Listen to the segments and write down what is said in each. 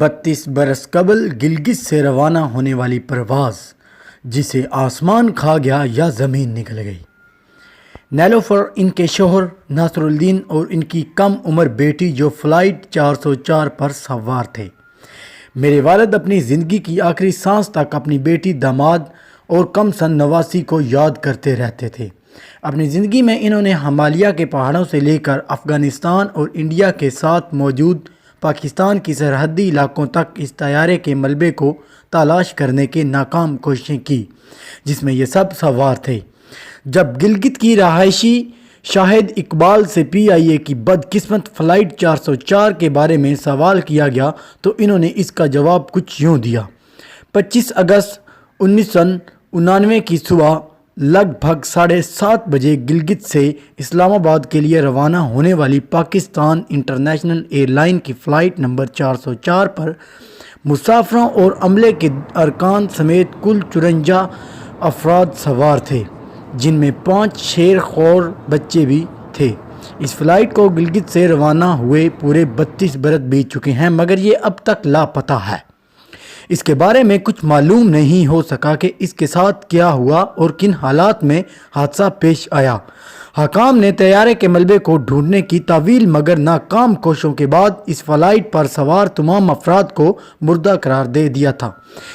32 برس قبل گلگت سے روانہ ہونے والی پرواز جسے آسمان کھا گیا یا زمین نکل گئی۔ نیلوفر ان کے شوہر ناصر الدین اور ان کی کم عمر بیٹی جو فلائٹ 404 پر سوار تھے۔ میرے والد اپنی زندگی کی آخری سانس تک اپنی بیٹی، داماد اور کم سن نواسی کو یاد کرتے رہتے تھے۔ اپنی زندگی میں انہوں نے ہمالیہ کے پہاڑوں سے لے کر افغانستان اور انڈیا کے ساتھ موجود پاکستان کی سرحدی علاقوں تک اس طیارے کے ملبے کو تلاش کرنے کے ناکام کوششیں کی جس میں یہ سب سوار تھے۔ جب گلگت کی رہائشی شاہد اقبال سے PIA کی بدقسمت فلائٹ 404 کے بارے میں سوال کیا گیا تو انہوں نے اس کا جواب کچھ یوں دیا: 25 اگست 1999 کی صبح لگ بھگ 7:30 بجے گلگت سے اسلام آباد کے لیے روانہ ہونے والی پاکستان انٹرنیشنل ایئر لائن کی فلائٹ نمبر 404 پر مسافروں اور عملے کے ارکان سمیت کل 54 افراد سوار تھے، جن میں 5 شیر خور بچے بھی تھے۔ اس فلائٹ کو گلگت سے روانہ ہوئے پورے 32 برس بیت چکے ہیں مگر یہ اب تک لاپتہ ہے۔ اس کے بارے میں کچھ معلوم نہیں ہو سکا کہ اس کے ساتھ کیا ہوا اور کن حالات میں حادثہ پیش آیا۔ حکام نے طیارے کے ملبے کو ڈھونڈنے کی طویل مگر ناکام کوششوں کے بعد اس فلائٹ پر سوار تمام افراد کو مردہ قرار دے دیا تھا۔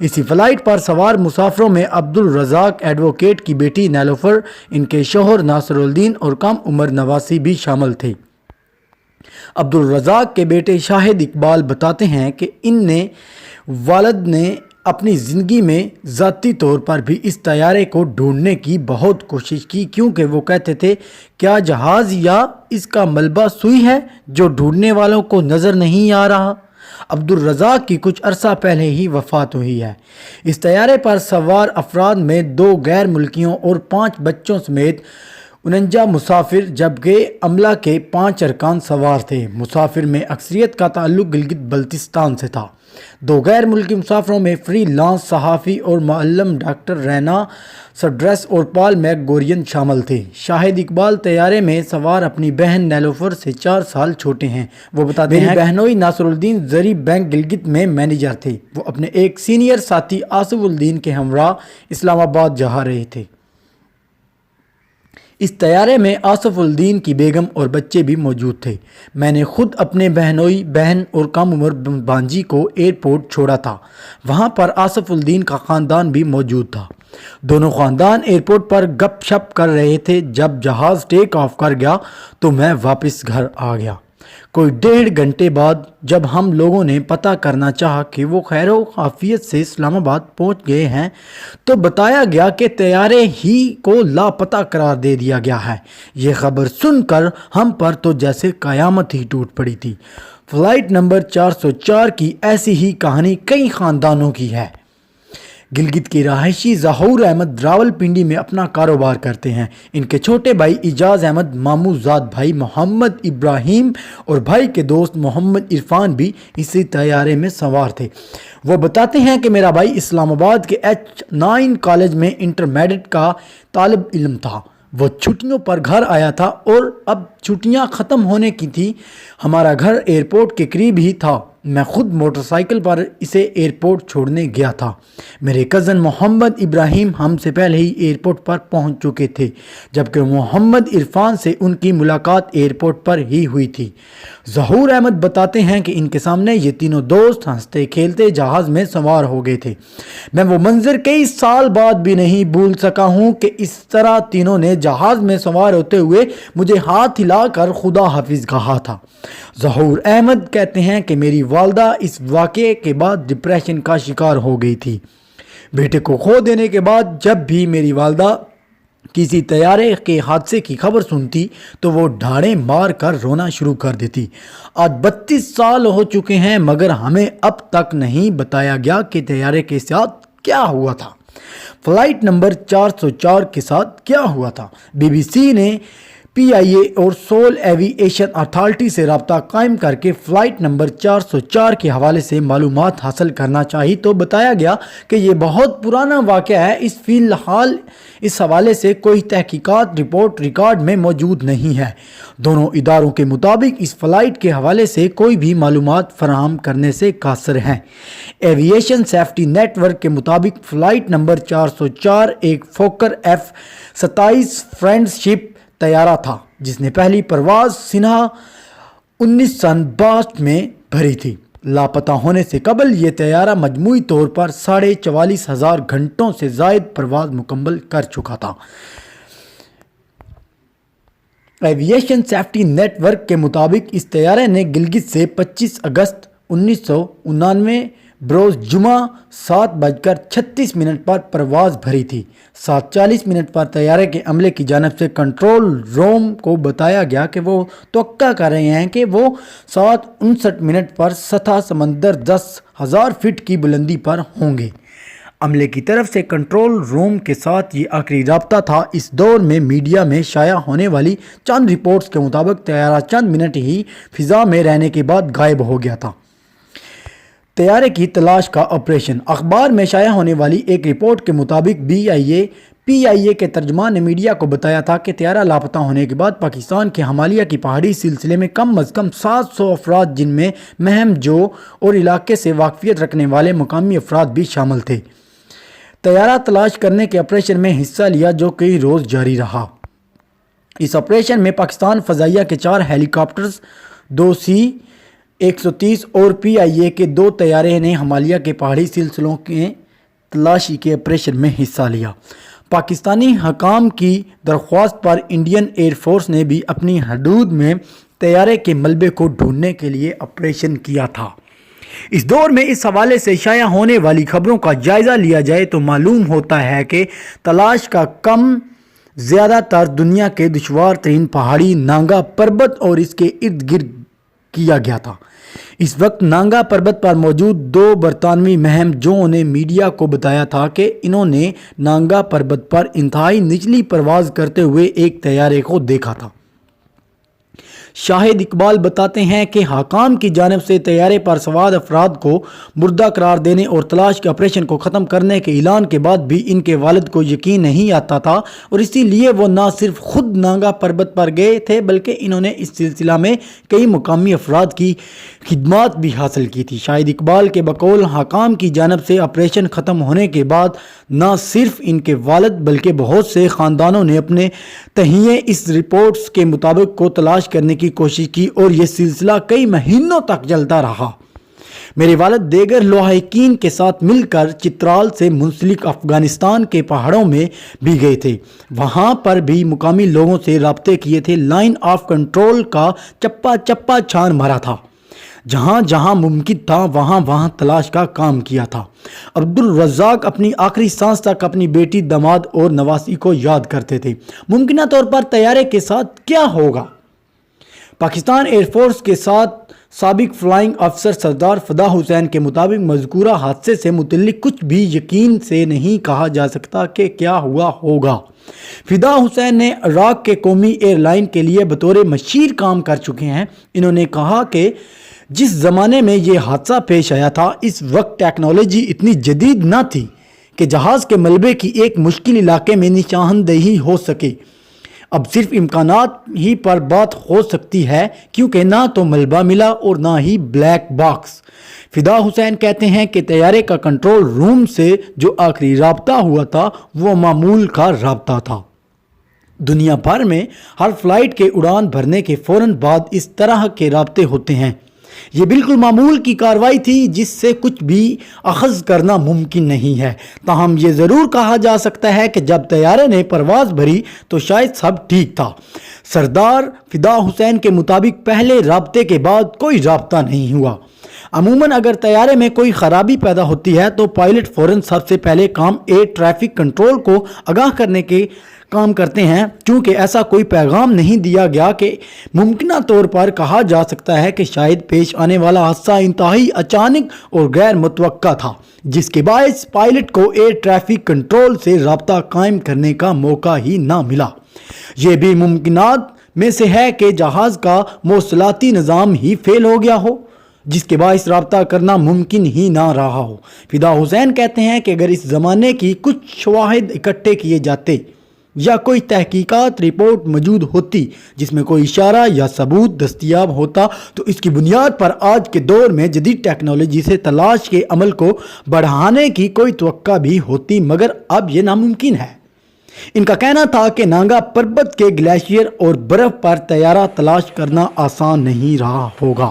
اسی فلائٹ پر سوار مسافروں میں عبدالرزاق ایڈوکیٹ کی بیٹی نیلوفر، ان کے شوہر ناصر الدین اور کم عمر نواسی بھی شامل تھے۔ عبدالرزاق کے بیٹے شاہد اقبال بتاتے ہیں کہ والد نے اپنی زندگی میں ذاتی طور پر بھی اس طیارے کو ڈھونڈنے کی بہت کوشش کی، کیونکہ وہ کہتے تھے کیا جہاز یا اس کا ملبہ سوئی ہے جو ڈھونڈنے والوں کو نظر نہیں آ رہا۔ عبدالرزاق کی کچھ عرصہ پہلے ہی وفات ہوئی ہے۔ اس طیارے پر سوار افراد میں 2 غیر ملکیوں اور 5 بچوں سمیت 49 مسافر جبکہ عملہ کے 5 ارکان سوار تھے۔ مسافر میں اکثریت کا تعلق گلگت بلتستان سے تھا۔ 2 غیر ملکی مسافروں میں فری لانس صحافی اور معلم ڈاکٹر رینا سڈرس اور پال میک گورین شامل تھے۔ شاہد اقبال طیارے میں سوار اپنی بہن نیلوفر سے 4 سال چھوٹے ہیں۔ وہ بتاتے ہیں بہنوئی ناصر الدین زرعی بینک گلگت میں مینیجر تھے۔ وہ اپنے ایک سینئر ساتھی آصف الدین کے ہمراہ اسلام آباد جا رہے تھے۔ اس طیارے میں آصف الدین کی بیگم اور بچے بھی موجود تھے۔ میں نے خود اپنے بہنوئی بہن اور کم عمر بانجی کو ایئرپورٹ چھوڑا تھا۔ وہاں پر آصف الدین کا خاندان بھی موجود تھا۔ دونوں خاندان ایئرپورٹ پر گپ شپ کر رہے تھے۔ جب جہاز ٹیک آف کر گیا تو میں واپس گھر آ گیا۔ کوئی 1.5 گھنٹے بعد جب ہم لوگوں نے پتہ کرنا چاہا کہ وہ خیر و عافیت سے اسلام آباد پہنچ گئے ہیں تو بتایا گیا کہ طیارے ہی کو لاپتہ قرار دے دیا گیا ہے۔ یہ خبر سن کر ہم پر تو جیسے قیامت ہی ٹوٹ پڑی تھی۔ فلائٹ نمبر 404 کی ایسی ہی کہانی کئی خاندانوں کی ہے۔ گلگت کے رہائشی ظہور احمد راولپنڈی میں اپنا کاروبار کرتے ہیں۔ ان کے چھوٹے بھائی اعجاز احمد، ماموں زاد بھائی محمد ابراہیم اور بھائی کے دوست محمد عرفان بھی اسی طیارے میں سوار تھے۔ وہ بتاتے ہیں کہ میرا بھائی اسلام آباد کے H9 کالج میں انٹرمیڈیٹ کا طالب علم تھا۔ وہ چھٹیوں پر گھر آیا تھا اور اب چھٹیاں ختم ہونے کی تھی۔ ہمارا گھر ایئرپورٹ کے قریب ہی تھا۔ میں خود موٹر سائیکل پر اسے ایئرپورٹ چھوڑنے گیا تھا۔ میرے کزن محمد ابراہیم ہم سے پہلے ہی ایئرپورٹ پر پہنچ چکے تھے، جبکہ محمد عرفان سے ان کی ملاقات ایئرپورٹ پر ہی ہوئی تھی۔ ظہور احمد بتاتے ہیں کہ ان کے سامنے یہ تینوں دوست ہنستے کھیلتے جہاز میں سوار ہو گئے تھے۔ میں وہ منظر کئی سال بعد بھی نہیں بھول سکا ہوں کہ اس طرح تینوں نے جہاز میں سوار ہوتے ہوئے مجھے ہاتھ ہلا کر خدا حافظ کہا تھا۔ ظہور احمد کہتے ہیں کہ میری والدہ اس واقعے کے بعد ڈپریشن کا شکار ہو گئی تھی۔ بیٹے کو کھو دینے کے بعد جب بھی میری والدہ کسی طیارے کے حادثے کی خبر سنتی تو وہ ڈھاڑیں مار کر رونا شروع کر دیتی۔ آج 32 سال ہو چکے ہیں مگر ہمیں اب تک نہیں بتایا گیا کہ طیارے کے ساتھ کیا ہوا تھا، فلائٹ نمبر 404 کے ساتھ کیا ہوا تھا۔ BBC نے PIA اور سول ایوی ایشین اتھارٹی سے رابطہ قائم کر کے فلائٹ نمبر 404 کے حوالے سے معلومات حاصل کرنا چاہی تو بتایا گیا کہ یہ بہت پرانا واقعہ ہے، فی الحال اس حوالے سے کوئی تحقیقات رپورٹ ریکارڈ میں موجود نہیں ہے۔ دونوں اداروں کے مطابق اس فلائٹ کے حوالے سے کوئی بھی معلومات فراہم کرنے سے قاصر ہیں۔ ایویشن سیفٹی نیٹ ورک کے مطابق فلائٹ نمبر 404 ایک فوکر F-27 فرینڈز شپ طیارہ تھا جس نے پہلی پرواز سنہ 1962 میں بھری تھی۔ لاپتہ ہونے سے قبل یہ طیارہ مجموعی طور پر 44,500 گھنٹوں سے زائد پرواز مکمل کر چکا تھا۔ ایویشن سیفٹی نیٹ ورک کے مطابق اس طیارے نے گلگت سے 25 اگست 1999 بروز جمعہ 7:36 پر پرواز بھری تھی۔ 7:40 پر طیارے کے عملے کی جانب سے کنٹرول روم کو بتایا گیا کہ وہ توقع کر رہے ہیں کہ وہ 7:59 پر سطح سمندر 10,000 فٹ کی بلندی پر ہوں گے۔ عملے کی طرف سے کنٹرول روم کے ساتھ یہ آخری رابطہ تھا۔ اس دور میں میڈیا میں شائع ہونے والی چند رپورٹس کے مطابق طیارہ چند منٹ ہی فضا میں رہنے کے بعد غائب ہو گیا تھا۔ طیارے کی تلاش کا آپریشن۔ اخبار میں شائع ہونے والی ایک رپورٹ کے مطابق PIA کے ترجمان نے میڈیا کو بتایا تھا کہ طیارہ لاپتہ ہونے کے بعد پاکستان کے ہمالیہ کی پہاڑی سلسلے میں کم از کم 700 افراد جن میں مہم جو اور علاقے سے واقفیت رکھنے والے مقامی افراد بھی شامل تھے، طیارہ تلاش کرنے کے آپریشن میں حصہ لیا جو کئی روز جاری رہا۔ اس آپریشن میں پاکستان فضائیہ کے 4 ہیلی کاپٹرز، 2 C-130 اور PIA کے 2 طیارے نے ہمالیہ کے پہاڑی سلسلوں کے تلاشی کے آپریشن میں حصہ لیا۔ پاکستانی حکام کی درخواست پر انڈین ایئر فورس نے بھی اپنی حدود میں طیارے کے ملبے کو ڈھونڈنے کے لیے آپریشن کیا تھا۔ اس دور میں اس حوالے سے شائع ہونے والی خبروں کا جائزہ لیا جائے تو معلوم ہوتا ہے کہ تلاش کا کام زیادہ تر دنیا کے دشوار ترین پہاڑی نانگا پربت اور اس کے ارد گرد کیا گیا تھا۔ اس وقت نانگا پربت پر موجود 2 برطانوی مہم جوؤں نے میڈیا کو بتایا تھا کہ انہوں نے نانگا پربت پر انتہائی نچلی پرواز کرتے ہوئے ایک طیارے کو دیکھا تھا۔ شاہد اقبال بتاتے ہیں کہ حکام کی جانب سے طیارے پر سوار افراد کو مردہ قرار دینے اور تلاش کے آپریشن کو ختم کرنے کے اعلان کے بعد بھی ان کے والد کو یقین نہیں آتا تھا اور اسی لیے وہ نہ صرف خود نانگا پربت پر گئے تھے بلکہ انہوں نے اس سلسلہ میں کئی مقامی افراد کی خدمات بھی حاصل کی تھی۔ شاہد اقبال کے بقول حکام کی جانب سے آپریشن ختم ہونے کے بعد نہ صرف ان کے والد بلکہ بہت سے خاندانوں نے اپنے تہیے اس رپورٹس کے مطابق کو تلاش کرنے کی کوشش کی اور یہ سلسلہ کئی مہینوں تک چلتا رہا۔ میرے والد دیگر لواحقین کے ساتھ مل کر چترال سے منسلک افغانستان کے پہاڑوں میں بھی گئے تھے، وہاں پر بھی مقامی لوگوں سے رابطے کیے تھے، لائن آف کنٹرول کا چپا چپا چھان مارا تھا، جہاں جہاں ممکن تھا وہاں وہاں تلاش کا کام کیا تھا۔ عبدالرزاق اپنی آخری سانس تک اپنی بیٹی، داماد اور نواسی کو یاد کرتے تھے۔ ممکنہ طور پر طیارے کے ساتھ کیا ہوگا؟ پاکستان ایئر فورس کے ساتھ سابق فلائنگ افسر سردار فدا حسین کے مطابق مذکورہ حادثے سے متعلق کچھ بھی یقین سے نہیں کہا جا سکتا کہ کیا ہوا ہوگا۔ فدا حسین نے عراق کے قومی ایئر لائن کے لیے بطور مشیر کام کر چکے ہیں۔ انہوں نے کہا کہ جس زمانے میں یہ حادثہ پیش آیا تھا اس وقت ٹیکنالوجی اتنی جدید نہ تھی کہ جہاز کے ملبے کی ایک مشکل علاقے میں نشاندہی ہو سکے۔ اب صرف امکانات ہی پر بات ہو سکتی ہے کیونکہ نہ تو ملبہ ملا اور نہ ہی بلیک باکس۔ فدا حسین کہتے ہیں کہ طیارے کا کنٹرول روم سے جو آخری رابطہ ہوا تھا وہ معمول کا رابطہ تھا۔ دنیا بھر میں ہر فلائٹ کے اڑان بھرنے کے فوراً بعد اس طرح کے رابطے ہوتے ہیں۔ یہ بالکل معمول کی کارروائی تھی جس سے کچھ بھی اخذ کرنا ممکن نہیں ہے۔ تاہم یہ ضرور کہا جا سکتا ہے کہ جب طیارے نے پرواز بھری تو شاید سب ٹھیک تھا۔ سردار فدا حسین کے مطابق پہلے رابطے کے بعد کوئی رابطہ نہیں ہوا۔ عموماً اگر طیارے میں کوئی خرابی پیدا ہوتی ہے تو پائلٹ فوراً سب سے پہلے کام ایئر ٹریفک کنٹرول کو آگاہ کرنے کے کام کرتے ہیں۔ چونکہ ایسا کوئی پیغام نہیں دیا گیا کہ ممکنہ طور پر کہا جا سکتا ہے کہ شاید پیش آنے والا حادثہ انتہائی اچانک اور غیر متوقع تھا جس کے باعث پائلٹ کو ایئر ٹریفک کنٹرول سے رابطہ قائم کرنے کا موقع ہی نہ ملا۔ یہ بھی ممکنات میں سے ہے کہ جہاز کا مواصلاتی نظام ہی فیل ہو گیا ہو، جس کے باعث رابطہ کرنا ممکن ہی نہ رہا ہو۔ فدا حسین کہتے ہیں کہ اگر اس زمانے کی کچھ شواہد اکٹھے کیے جاتے یا کوئی تحقیقات رپورٹ موجود ہوتی جس میں کوئی اشارہ یا ثبوت دستیاب ہوتا تو اس کی بنیاد پر آج کے دور میں جدید ٹیکنالوجی سے تلاش کے عمل کو بڑھانے کی کوئی توقع بھی ہوتی، مگر اب یہ ناممکن ہے۔ ان کا کہنا تھا کہ نانگا پربت کے گلیشیئر اور برف پر طیارہ تلاش کرنا آسان نہیں رہا ہوگا۔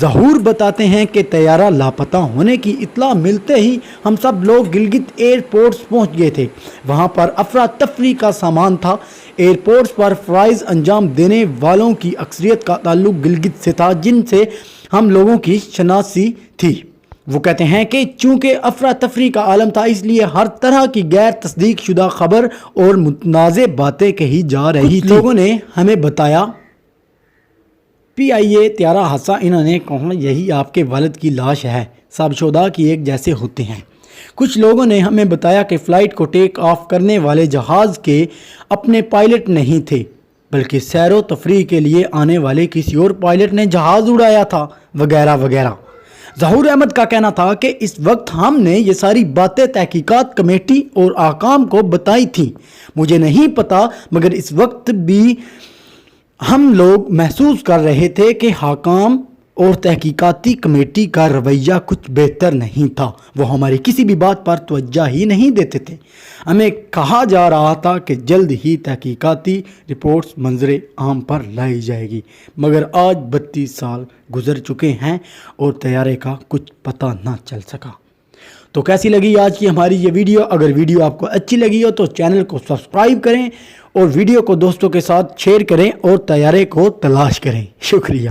ظہور بتاتے ہیں کہ طیارہ لاپتہ ہونے کی اطلاع ملتے ہی ہم سب لوگ گلگت ایئرپورٹس پہنچ گئے تھے۔ وہاں پر افراتفری کا سامان تھا۔ ایئرپورٹس پر فرائض انجام دینے والوں کی اکثریت کا تعلق گلگت سے تھا، جن سے ہم لوگوں کی شناسی تھی۔ وہ کہتے ہیں کہ چونکہ افراتفری کا عالم تھا، اس لیے ہر طرح کی غیر تصدیق شدہ خبر اور متنازع باتیں کہی جا رہی تھی۔ لوگوں نے ہمیں بتایا PIA طیارہ حادثہ، انہوں نے کہا یہی آپ کے والد کی لاش ہے، سب شہداء کی ایک جیسے ہوتے ہیں۔ کچھ لوگوں نے ہمیں بتایا کہ فلائٹ کو ٹیک آف کرنے والے جہاز کے اپنے پائلٹ نہیں تھے، بلکہ سیر و تفریح کے لیے آنے والے کسی اور پائلٹ نے جہاز اڑایا تھا، وغیرہ وغیرہ۔ ظہور احمد کا کہنا تھا کہ اس وقت ہم نے یہ ساری باتیں تحقیقات کمیٹی اور حکام کو بتائی تھیں۔ مجھے نہیں پتا، مگر اس وقت بھی ہم لوگ محسوس کر رہے تھے کہ حکام اور تحقیقاتی کمیٹی کا رویہ کچھ بہتر نہیں تھا۔ وہ ہماری کسی بھی بات پر توجہ ہی نہیں دیتے تھے۔ ہمیں کہا جا رہا تھا کہ جلد ہی تحقیقاتی رپورٹس منظر عام پر لائی جائے گی، مگر آج 32 سال گزر چکے ہیں اور طیارے کا کچھ پتہ نہ چل سکا۔ تو کیسی لگی آج کی ہماری یہ ویڈیو؟ اگر ویڈیو آپ کو اچھی لگی ہو تو چینل کو سبسکرائب کریں اور ویڈیو کو دوستوں کے ساتھ شیئر کریں اور طیارے کو تلاش کریں۔ شکریہ۔